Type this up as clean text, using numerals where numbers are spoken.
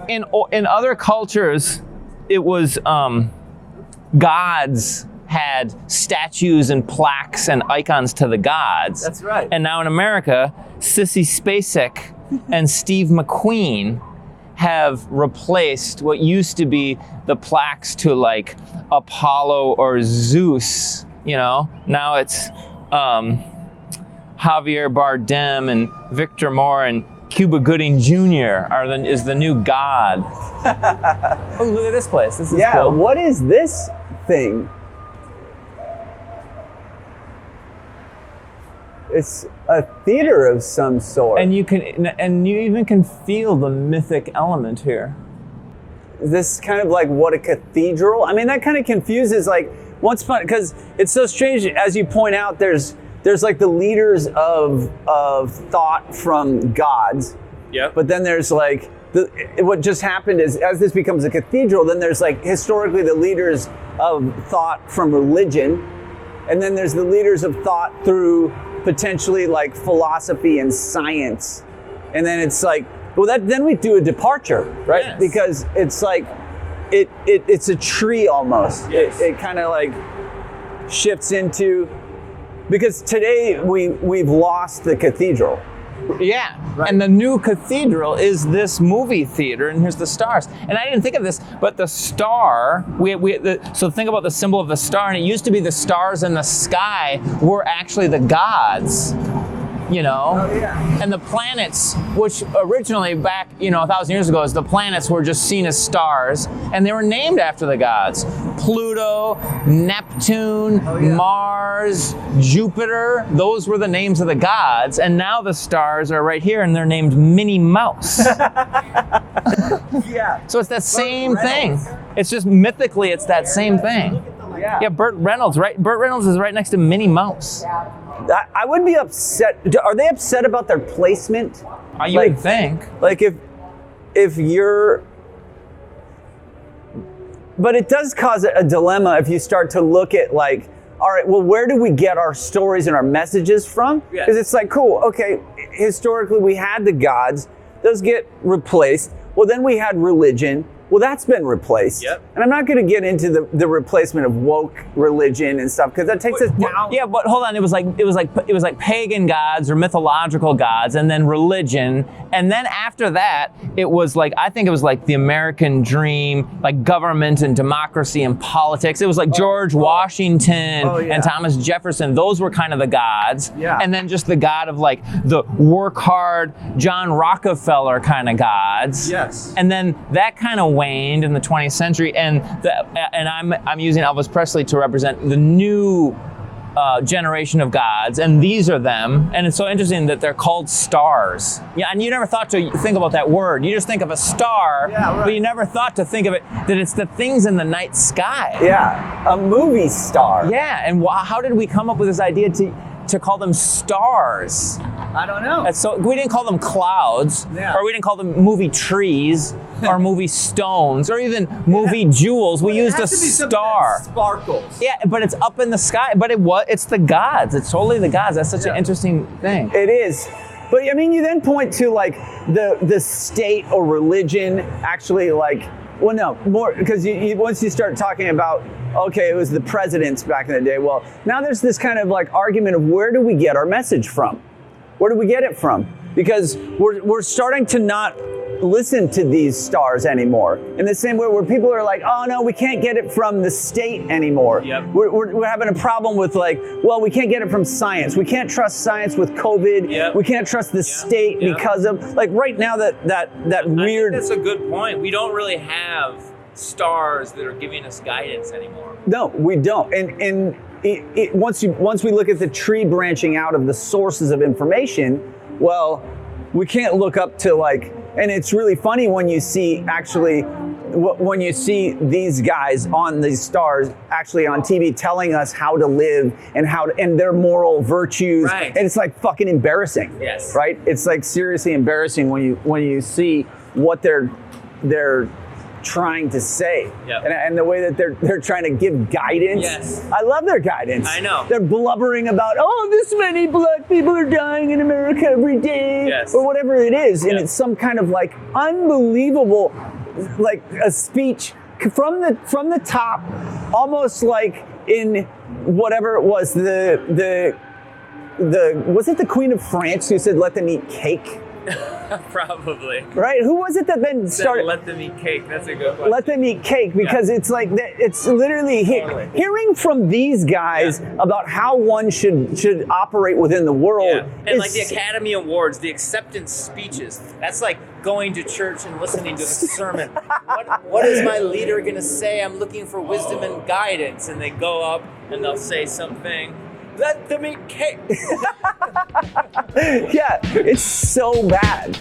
in other cultures, it was gods had statues and plaques and icons to the gods. That's right. And now in America, Sissy Spacek and Steve McQueen have replaced what used to be the plaques to like Apollo or Zeus, you know? Now it's Javier Bardem and Victor Moore and Cuba Gooding Jr. is the new god. Oh, look at this place. This is cool. What is this thing? It's a theater of some sort. And you even can feel the mythic element here. This kind of like what a cathedral. I mean, that kind of confuses like once upon, because it's so strange. As you point out, there's like the leaders of thought from gods. Yeah. But then there's like what just happened is as this becomes a cathedral, then there's like historically the leaders of thought from religion, and then there's the leaders of thought through potentially like philosophy and science, and then it's like, well, then we do a departure, right? Yes. Because it's like it's a tree almost. Yes. It kind of like shifts into, because today we've lost the cathedral. Yeah, right. And the new cathedral is this movie theater, and here's the stars. And I didn't think of this, but the star, so think about the symbol of the star, and it used to be the stars in the sky were actually the gods, you know? Oh, yeah. And the planets, which originally back, 1,000 years ago, the planets were just seen as stars, and they were named after the gods. Pluto, Neptune, Mars, Jupiter, those were the names of the gods, and now the stars are right here, and they're named Minnie Mouse. Yeah. So it's that same thing. It's just mythically, it's that same thing. Yeah, Burt Reynolds, right? Burt Reynolds is right next to Minnie Mouse. I would be upset. Are they upset about their placement? You would think. Like if you're, but it does cause a dilemma if you start to look at like, all right, well, where do we get our stories and our messages from? Because it's like, cool, okay, historically we had the gods, those get replaced. Well, then we had religion. Well, that's been replaced. Yep. And I'm not going to get into the replacement of woke religion and stuff because that takes us down. Yeah, but hold on. It was like pagan gods or mythological gods, and then religion, and then after that, it was like, I think it was like the American dream, like government and democracy and politics. It was like George Washington and Thomas Jefferson. Those were kind of the gods. Yeah. And then just the god of like the work hard John Rockefeller kind of gods. Yes. And then that kind of waned in the 20th century, and I'm using Elvis Presley to represent the new generation of gods, and these are them. And it's so interesting that they're called stars. Yeah, and you never thought to think about that word. You just think of a star, but you never thought to think of it that it's the things in the night sky. Yeah, a movie star. Yeah, and how did we come up with this idea to call them stars? I don't know. So we didn't call them clouds, or we didn't call them movie trees, or movie stones, or even movie jewels. We used a star. Sparkles. Yeah, but it's up in the sky. But it's the gods. It's totally the gods. That's such an interesting thing. It is. But I mean, you then point to like the state or religion actually like, well, no, more, because once you start talking about, okay, it was the presidents back in the day. Well, now there's this kind of like argument of where do we get our message from? Where do we get it from? Because we're starting to not listen to these stars anymore. In the same way where people are like, oh no, we can't get it from the state anymore. Yep. We're having a problem with like, well, we can't get it from science. We can't trust science with COVID. Yep. We can't trust the state because of, like right now that weird. I think that's a good point. We don't really have stars that are giving us guidance anymore. No, we don't. And once we look at the tree branching out of the sources of information, well, we can't look up to like, and it's really funny when you see these guys on these stars actually on TV telling us how to live and their moral virtues, right. And it's like fucking embarrassing. Yes. Right? It's like seriously embarrassing when you see what they're trying to say. Yep. And the way that they're trying to give guidance. Yes. I love their guidance. I know. They're blubbering about, oh, this many black people are dying in America every day. Yes. Or whatever it is. Yep. And it's some kind of like unbelievable like a speech from the top, almost like in whatever it was, the was it the Queen of France who said let them eat cake? Probably. Right? Who was it that then started? Let them eat cake. That's a good question. Let them eat cake, because it's like it's literally Totally. hearing from these guys about how one should operate within the world. Yeah. And like the Academy Awards, the acceptance speeches, that's like going to church and listening to the sermon. What is my leader going to say? I'm looking for wisdom and guidance. And they go up and they'll say something. Let them eat cake. Yeah, it's so bad.